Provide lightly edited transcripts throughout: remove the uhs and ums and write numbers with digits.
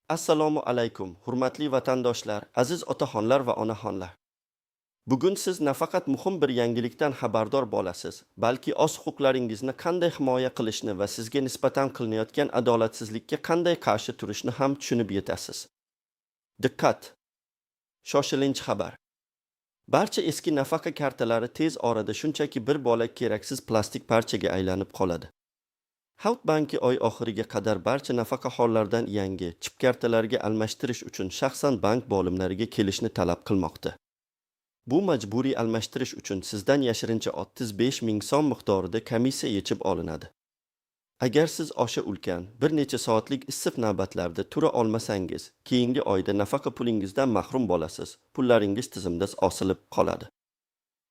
Assalomu alaykum, hurmatli vatandoshlar, aziz otaxonlar va onaxonlar. Bugun siz nafaqat muhim bir yangilikdan xabardor bo'lasiz, balki o'z huquqlaringizni qanday himoya qilishni va sizga nisbatan qilinayotgan adolatsizlikka qanday qarshi turishni ham tushunib yetasiz. Diqqat! Shoshilinch xabar. Barcha eski nafaqa kartalari tez orada shunchaki bir bo'lak keraksiz plastik parchaga aylanib qoladi. Xalq banki oy oxiriga qadar barcha nafaqaxo'rlardan yangi chip kartalarga almashtirish uchun shaxsan bank bo'limlariga kelishni talab qilmoqda. Bu majburiy almashtirish uchun sizdan yashirincha 35 ming so'm miqdorida komissiya yechib olinadi. Agar siz o'sha ulkan, bir necha soatlik issiq navbatlarda tura olmasangiz, keyingi oyda nafaqa pulingizdan mahrum bo'lasiz, pullaringiz tizimda osilib qoladi.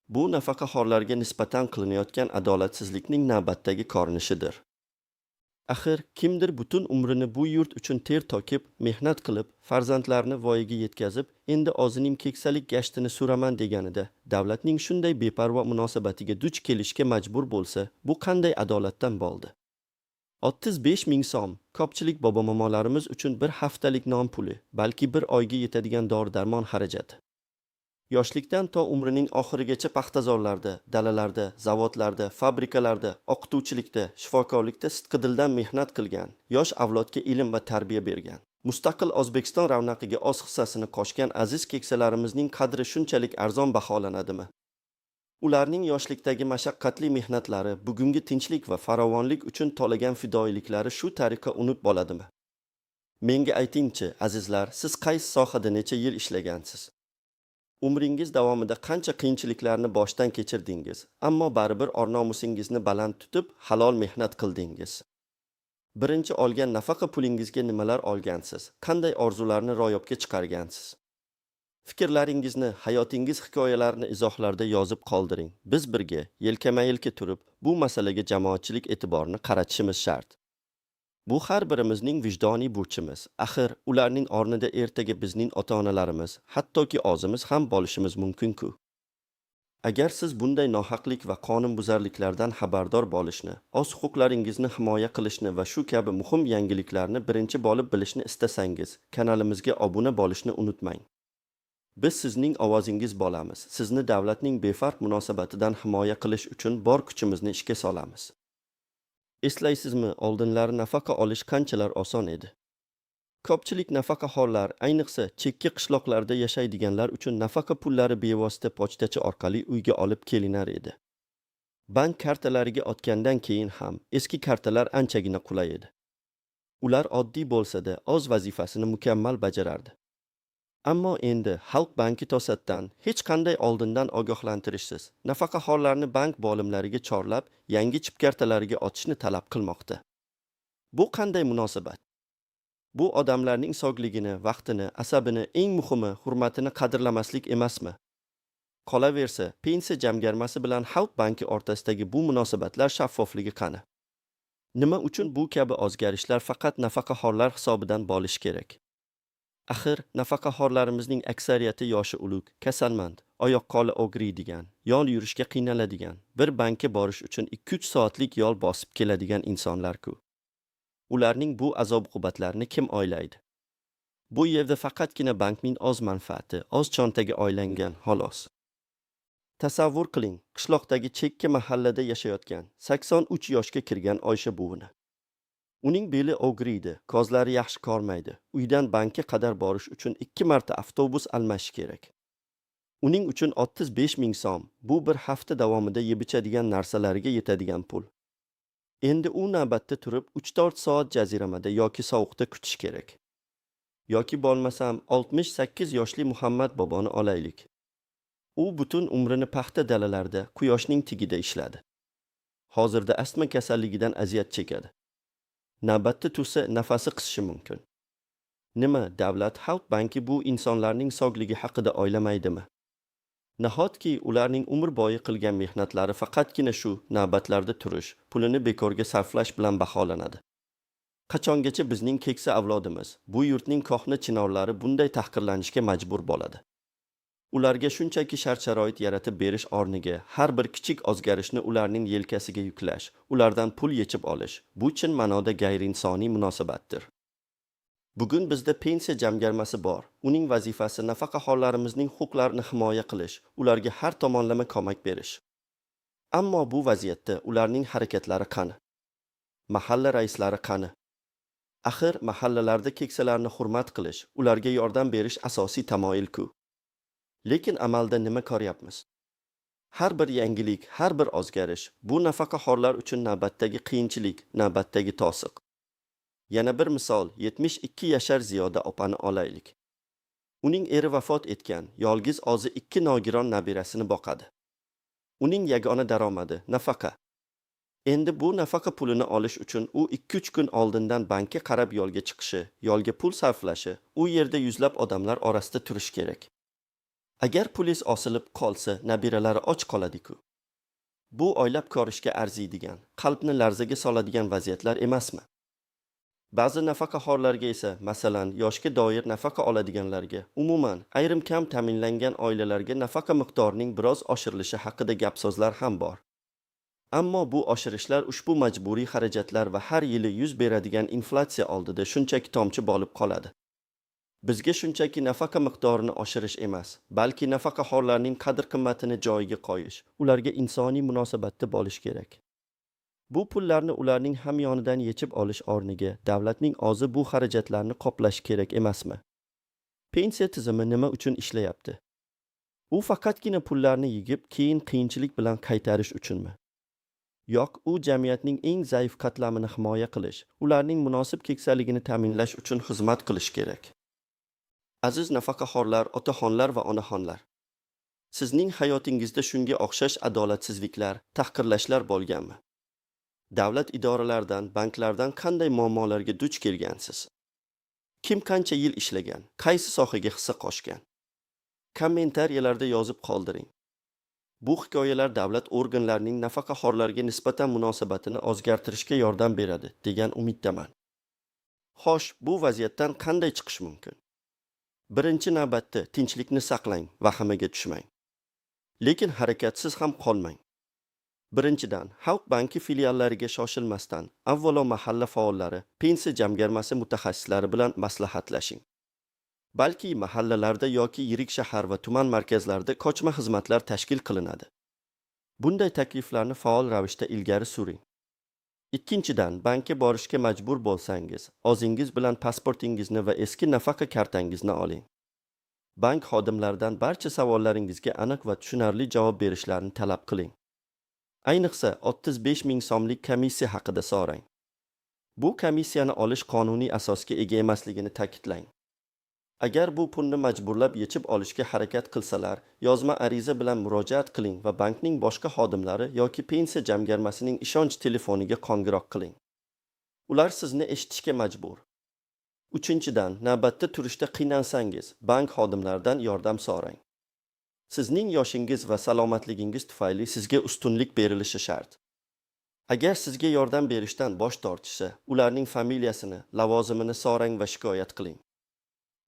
Bu nafaqaxo'rlarga nisbatan qilinayotgan adolatsizlikning navbatdagi ko'rinishidir. Axir kimdir butun umrini bu yurt uchun ter to'kib, mehnat qilib, farzandlarni voyaga yetkazib, endi o'zining keksalik gashtini suraman deganida, davlatning shunday beparvo munosabatiga duch kelishga majbur bo'lsa, bu qanday adolatdan bo'ldi? 35 ming so'm ko'pchilik bobo-momolarimiz uchun bir haftalik non puli, balki bir oyga yetadigan dori-darmon xarajati. Yoshlikdan to umrining oxirigacha paxtazorlarda, dalalarda, zavodlarda, fabrikalarda, o'qituvchilikda, shifokorlikda sidqidildan mehnat qilgan, yosh avlodga ilm va tarbiya bergan, mustaqil O'zbekiston ravnaqiga o'z hissasini qo'shgan aziz keksalarimizning qadri shunchalik arzon baholanadimi? Ularning yoshlikdagi mashaqqatli mehnatlari, bugungi tinchlik va farovonlik uchun to'lagan fidoyiliklari shu tariqa unut bo'ladimi? Menga aytingchi, azizlar, siz qaysi sohada necha yil ishlagansiz? Umringiz davomida qancha qiyinchiliklarni boshdan kechirdingiz, ammo baribir or-nomusingizni baland tutib, halol mehnat qildingiz. Birinchi olgan nafaqa pulingizga nimalar olgansiz? Qanday orzularni ro'yobga chiqargansiz? Fikrlaringizni, hayotingiz hikoyalarini izohlarda yozib qoldiring. Biz birga, yelkama-yelka turib, bu masalaga jamoatchilik e'tiborini qaratishimiz shart. Bu har birimizning vijdoniy burchimiz. Axir ularning o'rnida ertaga bizning ota-onalarimiz, hattoki o'zimiz ham bo'lishimiz mumkin-ku. Agar siz bunday nohaqlik va qonunbuzarliklardan xabardor bo'lishni, o'z huquqlaringizni himoya qilishni va shu kabi muhim yangiliklarni birinchi bo'lib bilishni istasangiz, kanalimizga obuna bo'lishni unutmang. Biz sizning ovozingiz bo'lamiz. Sizni davlatning befarq munosabatidan himoya qilish uchun bor kuchimizni ishga solamiz. Eslaysizmi, oldinlari nafaqa olish qanchalar oson edi. Ko'pchilik nafaqaxo'rlar, ayniqsa chekka qishloqlarda yashaydiganlar uchun nafaqa pullari bevosita pochtachi orqali uyga olib kelinar edi. Bank kartalariga o'tgandan keyin ham eski kartalar anchagina qulay edi. Ular oddiy bo'lsa-da, o'z vazifasini mukammal bajarardi. Ammo endi Xalq banki to'satdan hech qanday oldindan ogohlantirishsiz nafaqaxo'rlarni bank bo'limlariga chorlab, yangi chip kartalariga o'tishni talab qilmoqda. Bu qanday munosabat? Bu odamlarning sog'ligini, vaqtini, asabini, eng muhimi, hurmatini qadrlamaslik emasmi? Qolaversa, pensiya jamg'armasi bilan Xalq banki o'rtasidagi bu munosabatlar shaffofligi qani? Nima uchun bu kabi o'zgarishlar faqat nafaqaxo'rlar hisobidan bo'lishi kerak? Axir nafaqaxo'rlarimizning aksariyati yoshi ulug', kasalmand, oyoq-qo'li og'riydigan, yo'l yurishga qiynaladigan, bir bankka borish uchun 2-3 soatlik yo'l bosib keladigan insonlar-ku. Ularning bu azob-uqubatlarini kim o'ylaydi? Bu yerda faqatgina bankning o'z manfaati, o'z cho'ntaga o'ylangan, xolos. Tasavvur qiling, qishloqdagi chekka mahallada yashayotgan, 83 yoshga kirgan Oysha buvini. Uning beli og'riydi, ko'zlari yaxshi ko'rmaydi. Uydan bankka qadar borish uchun 2 marta avtobus almashish kerak. Uning uchun 35 ming so'm, bu bir hafta davomida yeb-ichadigan narsalariga yetadigan pul. Endi u navbatda turib 3-4 soat jaziramada yoki sovuqda kutish kerak. Yoki bo'lmasam 68 yoshli Muhammad boboni olaylik. U butun umrini paxta dalalarda, quyoshning tigida ishladi. Hozirda astma kasalligidan aziyat chekadi. Navbatda tursa nafasi qisishi mumkin. Nima, davlat Xalq banki bu insonlarning sog'ligi haqida o'ylamaydimi? Nahotki ularning umr bo'yi qilgan mehnatlari faqatgina shu navbatlarda turish, pulini bekorga sarflash bilan baholanadi. Qachongacha bizning keksa avlodimiz, bu yurtning kohna chinorlari bunday tahqirlanishga majbur bo'ladi? Ularga shunchaki shart-sharoit yaratib berish o'rniga har bir kichik o'zgarishni ularning yelkasiga yuklash, ulardan pul yechib olish, bu chin ma'noda g'ayriinsoniy munosabatdir. Bugun bizda pensiya jamg'armasi bor. Uning vazifasi nafaqaxonlarimizning huquqlarini himoya qilish, ularga har tomonlama ko'mak berish. Ammo bu vaziyatda ularning harakatlari qani? Mahalla raislari qani? Axir mahallalarda keksalarni hurmat qilish, ularga yordam berish asosiy tamoyil-ku. Lekin amalda nima ko'ryapmiz? Har bir yangilik, har bir o'zgarish bu nafaqaxonlar uchun navbatdagi qiyinchilik, navbatdagi to'siq. Yana bir misol, 72 yashar Ziyoda opani olaylik. Uning eri vafot etgan, yolg'iz o'zi 2 nogiron nabirasini boqadi. Uning yagona daromadi nafaqa. Endi bu nafaqa pulini olish uchun u 2-3 kun oldindan bankka qarab yo'lga chiqishi, yo'lga pul sarflashi, u yerda yuzlab odamlar orasida turish kerak. Agar pulingiz osilib qolsa, nabiralari och qoladi-ku. Bu o'ylab ko'rishga arziydigan, qalbni larzaga soladigan vaziyatlar emasmi? Ba'zi nafaqaxo'rlarga esa, masalan, yoshga doir nafaqa oladiganlarga, umuman ayrim kam ta'minlangan oilalarga nafaqa miqdorining biroz oshirilishi haqida gap-so'zlar ham bor. Ammo bu oshirishlar ushbu majburiy xarajatlar va har yili yuz beradigan inflyatsiya oldida shunchaki tomchi bo'lib qoladi. Bizga shunchaki nafaqa miqdorini oshirish emas, balki nafaqaxo'rlarning qadr-qimmatini joyiga qo'yish, ularga insoniy munosabatda bo'lish kerak. Bu pullarni ularning hamyonidan yechib olish o'rniga davlatning o'zi bu xarajatlarni qoplashi kerak emasmi? Pensiya tizimi nima uchun ishlayapti? U faqatgina pullarni yigib, keyin qiyinchilik bilan qaytarish uchunmi? Yo'q, u jamiyatning eng zaif qatlamini himoya qilish, ularning munosib keksaligini ta'minlash uchun xizmat qilish kerak. Aziz nafaqaxo'rlar, otaxonlar va onaxonlar. Sizning hayotingizda shunga o'xshash adolatsizliklar, tahqirlashlar bo'lganmi? Davlat idoralaridan, banklardan qanday muammolarga duch kelgansiz? Kim qancha yil ishlagan, qaysi sohaga hissa qo'shgan? Kommentariyalarda yozib qoldiring. Bu hikoyalar davlat organlarining nafaqaxo'rlarga nisbatan munosabatini o'zgartirishga yordam beradi degan umiddaman. Xo'sh, bu vaziyatdan qanday chiqish mumkin? Birinchi navbatda tinchlikni saqlang, vahimaga tushmang. Lekin harakatsiz ham qolmang. Birinchidan, Xalq banki filiallariga shoshilmasdan, avvalo mahalla faollari, pensiya jamg'armasi mutaxassislari bilan maslahatlashing. Balki mahallalarda yoki yirik shahar va tuman markazlarida ko'chma xizmatlar tashkil qilinadi. Bunday takliflarni faol ravishda ilgari suring. Ikkinchidan, bankka borishga majbur bo'lsangiz, o'zingiz bilan pasportingizni va eski nafaqa kartangizni oling. Bank xodimlaridan barcha savollaringizga aniq va tushunarli javob berishlarini talab qiling. Ayniqsa 35 ming so'mlik komissiya haqida so'rang. Bu komissiyani olish qonuniy asosga ega emasligini ta'kidlang. Agar bu pulni majburlab yechib olishga harakat qilsalar, yozma ariza bilan murojaat qiling va bankning boshqa xodimlari yoki pensiya jamg'armasining ishonch telefoniga qo'ng'iroq qiling. Ular sizni eshitishga majbur. Uchinchidan, navbatda turishda qiynalsangiz, bank xodimlaridan yordam so'rang. Sizning yoshingiz va salomatligingiz tufayli sizga ustunlik berilishi shart. Agar sizga yordam berishdan bosh tortishsa, ularning familiyasini, lavozimini so'rang va shikoyat qiling.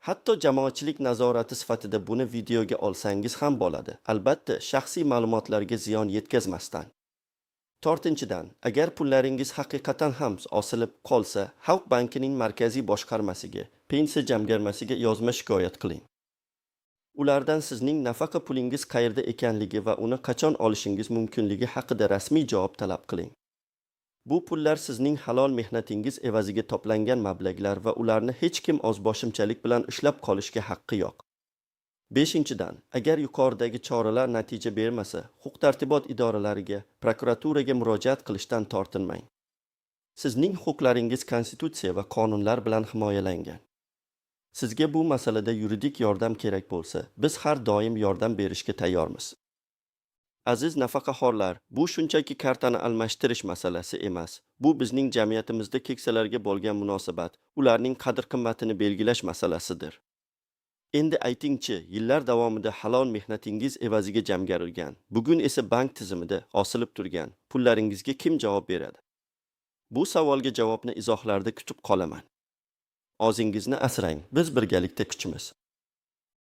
Hatto jamoatchilik nazorati sifatida buni videoga olsangiz ham bo'ladi. Albatta, shaxsiy ma'lumotlarga ziyon yetkazmasdan. To'rtinchidan, agar pullaringiz haqiqatan ham osilib qolsa, Xalq bankining markaziy boshqarmasiga, pensiya jamg'armasiga yozma shikoyat qiling. Ulardan sizning nafaqa pulingiz qayerda ekanligi va uni qachon olishingiz mumkinligi haqida rasmiy javob talab qiling. Bu pullar sizning halol mehnatingiz evaziga to'plangan mablag'lar va ularni hech kim o'zboshimchalik bilan ushlab qolishga haqqi yo'q. Beshinchidan, agar yuqoridagi choralar natija bermasa, huquq-tartibot idoralariga, prokuraturaga murojaat qilishdan tortinmang. Sizning huquqlaringiz konstitutsiya va qonunlar bilan himoyalangan. Sizga bu masalada yuridik yordam kerak bo'lsa, biz har doim yordam berishga tayyormiz. Aziz nafaqaxo'rlar, bu shunchaki kartani almashtirish masalasi emas. Bu bizning jamiyatimizda keksalarga bo'lgan munosabat, ularning qadr-qimmatini belgilash masalasidir. Endi aytingchi, yillar davomida halol mehnatingiz evaziga jamg'arilgan, bugun esa bank tizimida osilib turgan pullaringizga kim javob beradi? Bu savolga javobni izohlarda kutib qolaman. O'zingizni asrang, biz birgalikda kuchimiz.